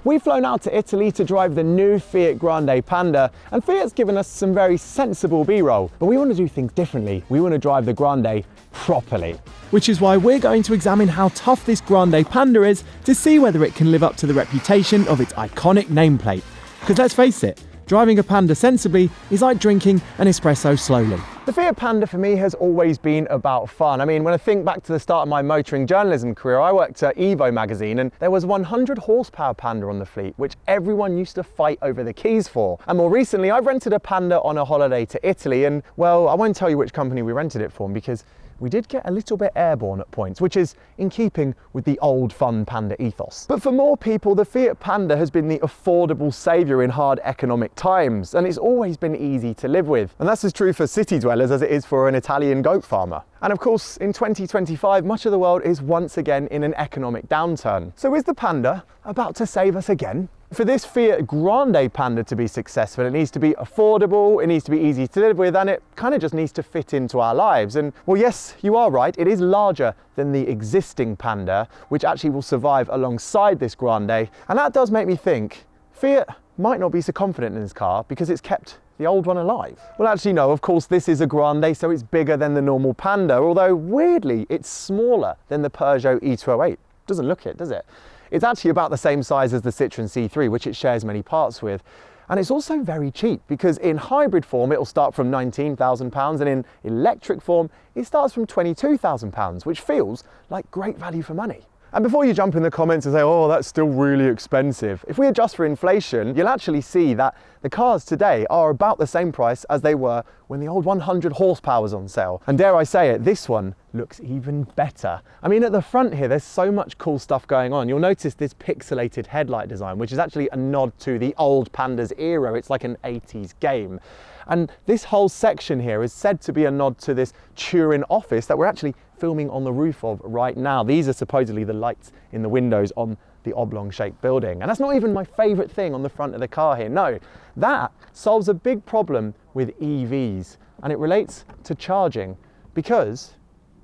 We've flown out to Italy to drive the new Fiat Grande Panda, and Fiat's given us some very sensible B-roll, but we want to do things differently. We want to drive the Grande properly. Which is why we're going to examine how tough this Grande Panda is to see whether it can live up to the reputation of its iconic nameplate. Because let's face it, driving a Panda sensibly is like drinking an espresso slowly. The Fiat Panda for me has always been about fun. I mean, when I think back to the start of my motoring journalism career, I worked at Evo magazine and there was 100 horsepower Panda on the fleet, which everyone used to fight over the keys for. And more recently, I rented a Panda on a holiday to Italy, and well, I won't tell you which company we rented it from because we did get a little bit airborne at points, which is in keeping with the old fun Panda ethos. But for more people, the Fiat Panda has been the affordable saviour in hard economic times, and it's always been easy to live with. And that's as true for city dwellers as it is for an Italian goat farmer. And of course, in 2025, much of the world is once again in an economic downturn. So is the Panda about to save us again? For this Fiat Grande Panda to be successful, it needs to be affordable, it needs to be easy to live with, and it kind of just needs to fit into our lives. And well, yes, you are right, it is larger than the existing Panda, which actually will survive alongside this Grande. And that does make me think, Fiat might not be so confident in this car because it's kept the old one alive. Well, actually no, of course this is a Grande, so it's bigger than the normal Panda, although weirdly, it's smaller than the Peugeot E208. Doesn't look it, does it? It's actually about the same size as the Citroen C3, which it shares many parts with. And it's also very cheap because in hybrid form, it'll start from £19,000 and in electric form, it starts from £22,000, which feels like great value for money. And before you jump in the comments and say, oh, that's still really expensive, if we adjust for inflation, you'll actually see that the cars today are about the same price as they were when the old 100 horsepower was on sale. And dare I say it, this one looks even better. I mean, at the front here, there's so much cool stuff going on. You'll notice this pixelated headlight design, which is actually a nod to the old Panda's era. It's like an 80s game. And this whole section here is said to be a nod to this Turin office that we're actually filming on the roof of right now. These are supposedly the lights in the windows on the oblong-shaped building. And that's not even my favorite thing on the front of the car here. No, that solves a big problem with EVs, and it relates to charging, because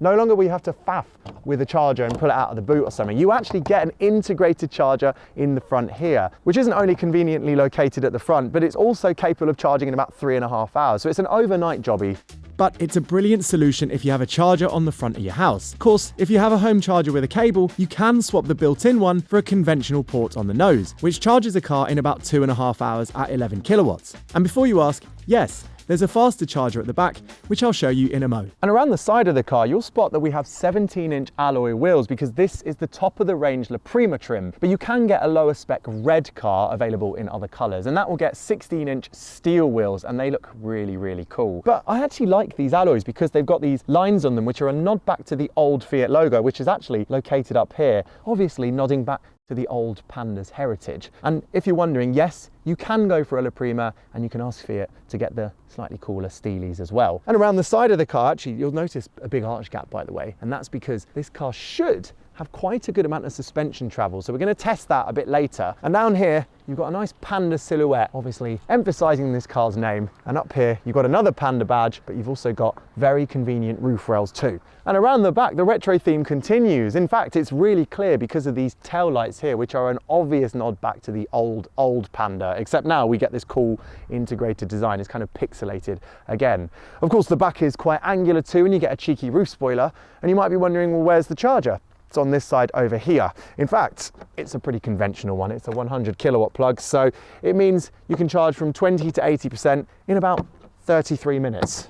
no longer we have to faff with a charger and pull it out of the boot or something. You actually get an integrated charger in the front here, which isn't only conveniently located at the front, but it's also capable of charging in about 3.5 hours. So it's an overnight jobby. But it's a brilliant solution if you have a charger on the front of your house. Of course, if you have a home charger with a cable, you can swap the built-in one for a conventional port on the nose, which charges a car in about 2.5 hours at 11 kilowatts. And before you ask, yes, there's a faster charger at the back, which I'll show you in a mo. And around the side of the car, you'll spot that we have 17-inch alloy wheels because this is the top of the range Prima trim, but you can get a lower spec red car available in other colors, and that will get 16-inch steel wheels, and they look really, really cool. But I actually like these alloys because they've got these lines on them, which are a nod back to the old Fiat logo, which is actually located up here, obviously nodding back to the old Panda's heritage. And if you're wondering, yes, you can go for a Prima and you can ask Fiat to get the slightly cooler Steelies as well. And around the side of the car, actually, you'll notice a big arch gap, by the way, and that's because this car should have quite a good amount of suspension travel. So we're going to test that a bit later. And down here, you've got a nice Panda silhouette, obviously emphasizing this car's name. And up here, you've got another Panda badge, but you've also got very convenient roof rails too. And around the back, the retro theme continues. In fact, it's really clear because of these tail lights here, which are an obvious nod back to the old Panda, except now we get this cool integrated design. It's kind of pixelated again. Of course, the back is quite angular too, and you get a cheeky roof spoiler. And you might be wondering, well, where's the charger? It's on this side over here. In fact, it's a pretty conventional one. It's a 100 kilowatt plug, so it means you can charge from 20 to 80% in about 33 minutes.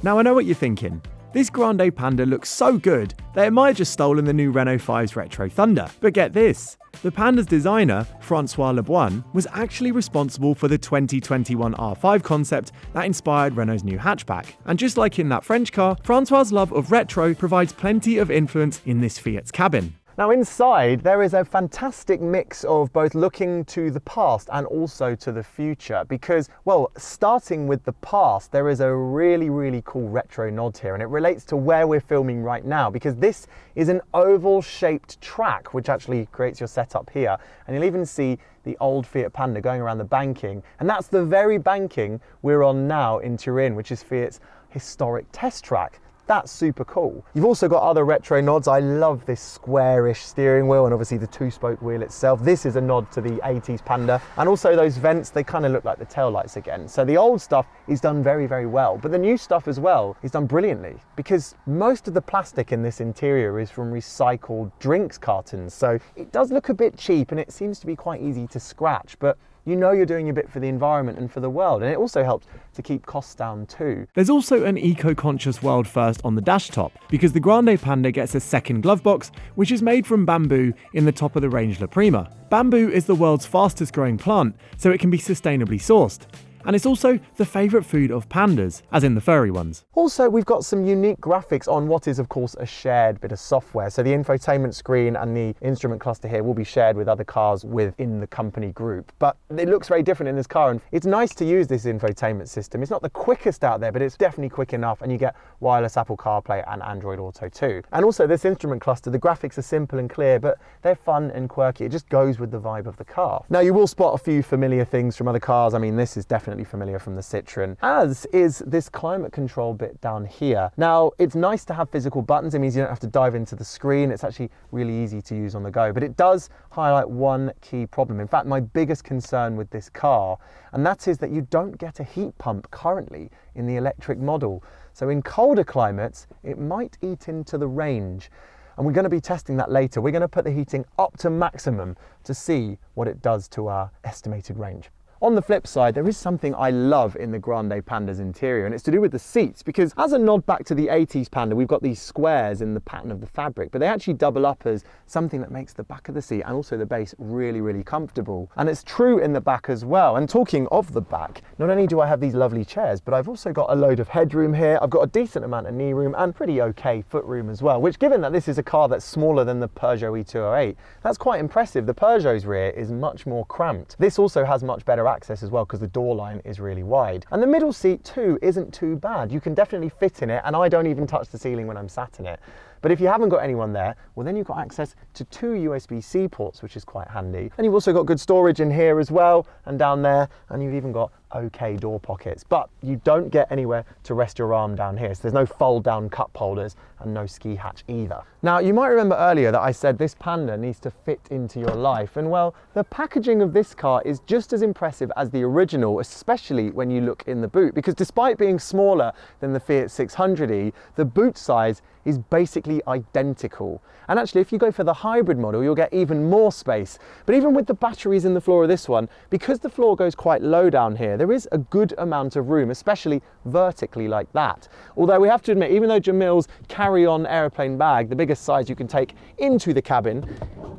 Now I know what you're thinking. This Grande Panda looks so good that it might have just stolen the new Renault 5's Retro Thunder. But get this, the Panda's designer, Francois Leboine, was actually responsible for the 2021 R5 concept that inspired Renault's new hatchback. And just like in that French car, Francois' love of retro provides plenty of influence in this Fiat's cabin. Now inside, there is a fantastic mix of both looking to the past and also to the future because, well, starting with the past, there is a really, really cool retro nod here, and it relates to where we're filming right now because this is an oval-shaped track which actually creates your setup here, and you'll even see the old Fiat Panda going around the banking, and that's the very banking we're on now in Turin, which is Fiat's historic test track. That's super cool. You've also got other retro nods. I love this squarish steering wheel and obviously the 2-spoke wheel itself. This is a nod to the 80s Panda. And also those vents, they kind of look like the taillights again. So the old stuff is done very, very well, but the new stuff as well is done brilliantly, because most of the plastic in this interior is from recycled drinks cartons. So it does look a bit cheap and it seems to be quite easy to scratch, but you know you're doing a bit for the environment and for the world, and it also helps to keep costs down too. There's also an eco-conscious world first on the dash top, because the Grande Panda gets a second glove box, which is made from bamboo in the top of the range Prima. Bamboo is the world's fastest growing plant, so it can be sustainably sourced. And it's also the favourite food of pandas, as in the furry ones. Also, we've got some unique graphics on what is, of course, a shared bit of software. So the infotainment screen and the instrument cluster here will be shared with other cars within the company group. But it looks very different in this car, and it's nice to use this infotainment system. It's not the quickest out there, but it's definitely quick enough, and you get wireless Apple CarPlay and Android Auto too. And also this instrument cluster, the graphics are simple and clear, but they're fun and quirky. It just goes with the vibe of the car. Now, you will spot a few familiar things from other cars. I mean, this is definitely familiar from the Citroen, as is this climate control bit down here. Now, it's nice to have physical buttons. It means you don't have to dive into the screen. It's actually really easy to use on the go, but it does highlight one key problem. In fact, my biggest concern with this car, and that is that you don't get a heat pump currently in the electric model. So in colder climates, it might eat into the range. And we're going to be testing that later. We're going to put the heating up to maximum to see what it does to our estimated range. On the flip side, there is something I love in the Grande Panda's interior, and it's to do with the seats, because as a nod back to the 80s Panda, we've got these squares in the pattern of the fabric, but they actually double up as something that makes the back of the seat and also the base really, really comfortable. And it's true in the back as well. And talking of the back, not only do I have these lovely chairs, but I've also got a load of headroom here. I've got a decent amount of knee room and pretty okay foot room as well, which, given that this is a car that's smaller than the Peugeot E208, that's quite impressive. The Peugeot's rear is much more cramped. This also has much better access as well, because the door line is really wide. And the middle seat too isn't too bad. You can definitely fit in it, and I don't even touch the ceiling when I'm sat in it. But if you haven't got anyone there, well, then you've got access to 2 USB-C ports, which is quite handy. And you've also got good storage in here as well, and down there, and you've even got okay door pockets. But you don't get anywhere to rest your arm down here, so there's no fold-down cup holders and no ski hatch either. Now, you might remember earlier that I said this Panda needs to fit into your life, and well, the packaging of this car is just as impressive as the original, especially when you look in the boot, because despite being smaller than the Fiat 600e, the boot size is basically identical. And actually, if you go for the hybrid model, you'll get even more space. But even with the batteries in the floor of this one, because the floor goes quite low down here, there is a good amount of room, especially vertically like that. Although we have to admit, even though Jamil's carry-on aeroplane bag, the biggest size you can take into the cabin,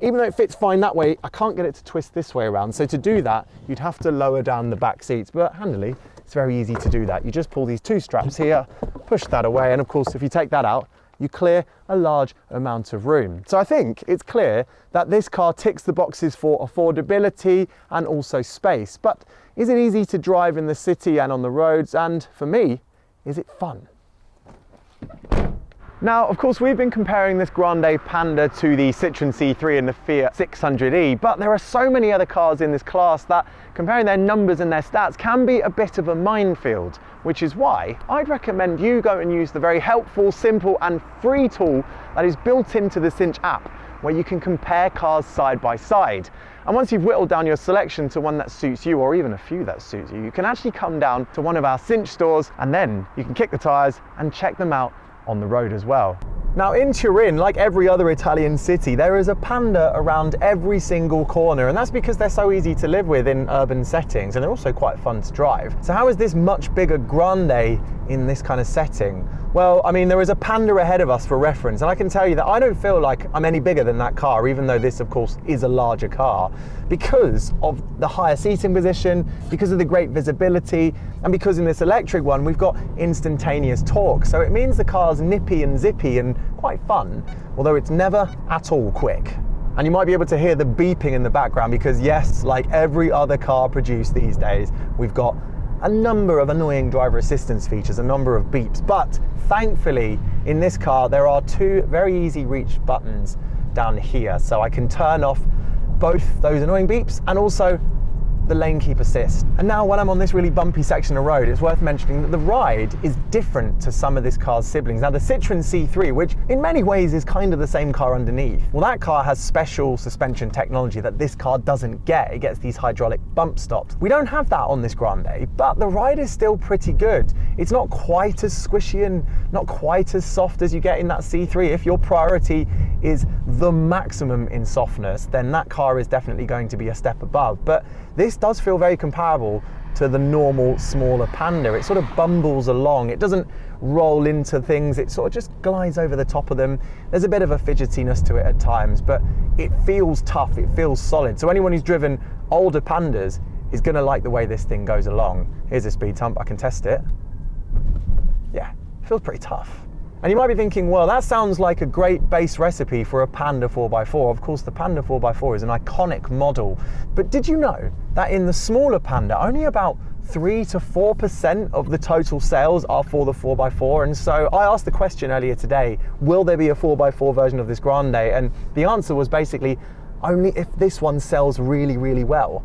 even though it fits fine that way, I can't get it to twist this way around. So to do that, you'd have to lower down the back seats, but handily, it's very easy to do that. You just pull these 2 straps here, push that away, and of course, if you take that out, you clear a large amount of room. So I think it's clear that this car ticks the boxes for affordability and also space. But is it easy to drive in the city and on the roads? And for me, is it fun? Now, of course, we've been comparing this Grande Panda to the Citroen C3 and the Fiat 600e, but there are so many other cars in this class that comparing their numbers and their stats can be a bit of a minefield, which is why I'd recommend you go and use the very helpful, simple and free tool that is built into the Cinch app, where you can compare cars side by side. And once you've whittled down your selection to one that suits you, or even a few that suits you, you can actually come down to one of our Cinch stores, and then you can kick the tires and check them out on the road as well. Now, in Turin, like every other Italian city, there is a Panda around every single corner, and that's because they're so easy to live with in urban settings, and they're also quite fun to drive. So how is this much bigger Grande in this kind of setting? Well, I mean, there is a Panda ahead of us for reference, and I can tell you that I don't feel like I'm any bigger than that car, even though this, of course, is a larger car, because of the higher seating position, because of the great visibility, and because in this electric one, we've got instantaneous torque. So it means the car's nippy and zippy and quite fun, although it's never at all quick. And you might be able to hear the beeping in the background because, yes, like every other car produced these days, we've got a number of annoying driver assistance features, a number of beeps, but thankfully in this car there are 2 very easy reach buttons down here, so I can turn off both those annoying beeps and also the lane keep assist. And now when I'm on this really bumpy section of road, it's worth mentioning that the ride is different to some of this car's siblings. Now the Citroen C3, which in many ways is kind of the same car underneath, well, that car has special suspension technology that this car doesn't get. It gets these hydraulic bump stops. We don't have that on this Grande, but the ride is still pretty good. It's not quite as squishy and not quite as soft as you get in that C3. If your priority is the maximum in softness, then that car is definitely going to be a step above. But this does feel very comparable to the normal smaller Panda. It sort of bumbles along. It doesn't roll into things. It sort of just glides over the top of them. There's a bit of a fidgetiness to it at times, but it feels tough. It feels solid. So anyone who's driven older Pandas is going to like the way this thing goes along. Here's a speed hump. I can test it. Yeah, it feels pretty tough. And you might be thinking, well, that sounds like a great base recipe for a Panda 4x4. Of course, the Panda 4x4 is an iconic model. But did you know that in the smaller Panda, only about 3 to 4% of the total sales are for the 4x4? And so I asked the question earlier today, will there be a 4x4 version of this Grande? And the answer was basically, only if this one sells really, really well.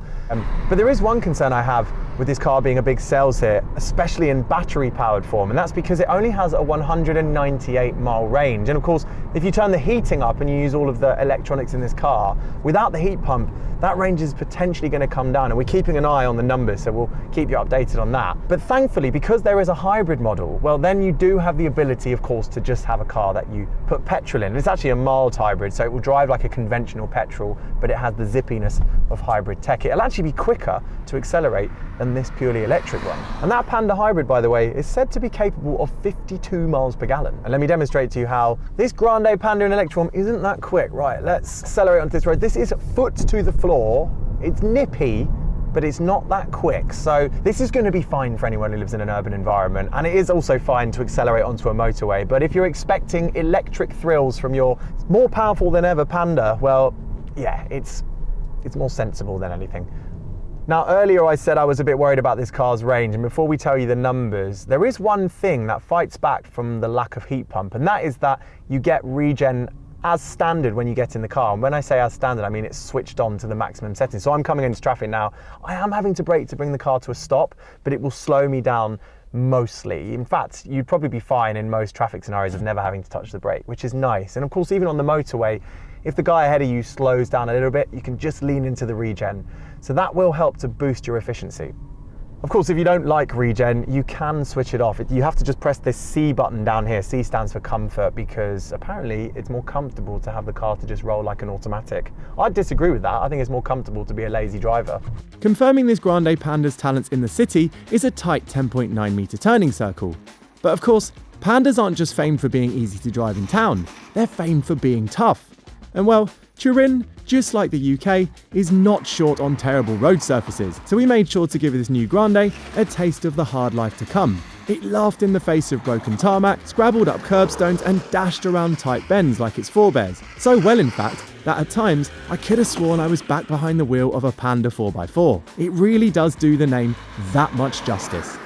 But there is one concern I have with this car being a big sales hit, especially in battery powered form, and that's because it only has a 198 mile range. And of course, if you turn the heating up and you use all of the electronics in this car, without the heat pump, that range is potentially going to come down, and we're keeping an eye on the numbers, so we'll keep you updated on that. But thankfully, because there is a hybrid model, well, then you do have the ability, of course, to just have a car that you put petrol in. It's actually a mild hybrid, so it will drive like a conventional petrol, but it has the zippiness of hybrid tech. It'll actually be quicker to accelerate than this purely electric one. And that Panda hybrid, by the way, is said to be capable of 52 miles per gallon. And let me demonstrate to you how this Grande Panda in electric form isn't that quick. Right, let's accelerate onto this road. This is foot to the floor. It's nippy, but it's not that quick. So this is going to be fine for anyone who lives in an urban environment. And it is also fine to accelerate onto a motorway. But if you're expecting electric thrills from your more powerful than ever Panda, well, yeah, it's more sensible than anything. Now, earlier I said I was a bit worried about this car's range, and before we tell you the numbers, there is one thing that fights back from the lack of heat pump, and that is that you get regen as standard when you get in the car. And when I say as standard, I mean it's switched on to the maximum setting. So I'm coming into traffic now. I am having to brake to bring the car to a stop, but it will slow me down mostly. In fact, you'd probably be fine in most traffic scenarios of never having to touch the brake, which is nice. And of course, even on the motorway, if the guy ahead of you slows down a little bit, you can just lean into the regen. So that will help to boost your efficiency. Of course, if you don't like regen, you can switch it off. You have to just press this C button down here. C stands for comfort, because apparently it's more comfortable to have the car to just roll like an automatic. I disagree with that. I think it's more comfortable to be a lazy driver. Confirming this Grande Panda's talents in the city is a tight 10.9 metre turning circle. But of course, Pandas aren't just famed for being easy to drive in town, they're famed for being tough. And well, Turin, just like the UK, is not short on terrible road surfaces, so we made sure to give this new Grande a taste of the hard life to come. It laughed in the face of broken tarmac, scrabbled up curbstones, and dashed around tight bends like its forebears. So well, in fact, that at times I could have sworn I was back behind the wheel of a Panda 4x4. It really does do the name that much justice.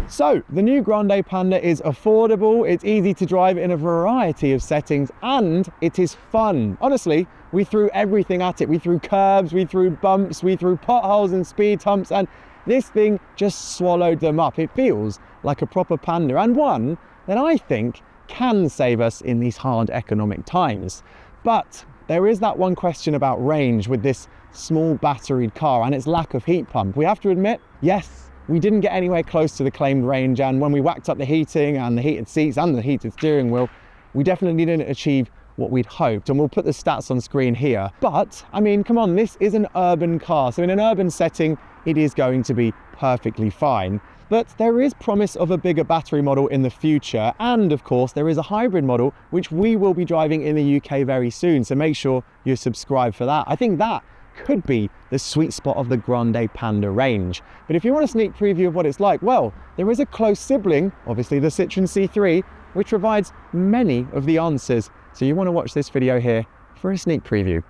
So, the new Grande Panda is affordable, it's easy to drive in a variety of settings, and it is fun. Honestly, we threw everything at it. We threw curbs, we threw bumps, we threw potholes and speed humps, and this thing just swallowed them up. It feels like a proper Panda, and one that I think can save us in these hard economic times. But there is that one question about range with this small batteried car and its lack of heat pump. We have to admit, yes, we didn't get anywhere close to the claimed range, and when we whacked up the heating and the heated seats and the heated steering wheel, we definitely didn't achieve what we'd hoped, and we'll put the stats on screen here. But, I mean, come on, this is an urban car, so in an urban setting, it is going to be perfectly fine. But there is promise of a bigger battery model in the future, and of course, there is a hybrid model, which we will be driving in the UK very soon, so make sure you subscribe for that. I think that could be the sweet spot of the Grande Panda range. But if you want a sneak preview of what it's like, well, there is a close sibling, obviously the Citroen C3, which provides many of the answers. So you want to watch this video here for a sneak preview.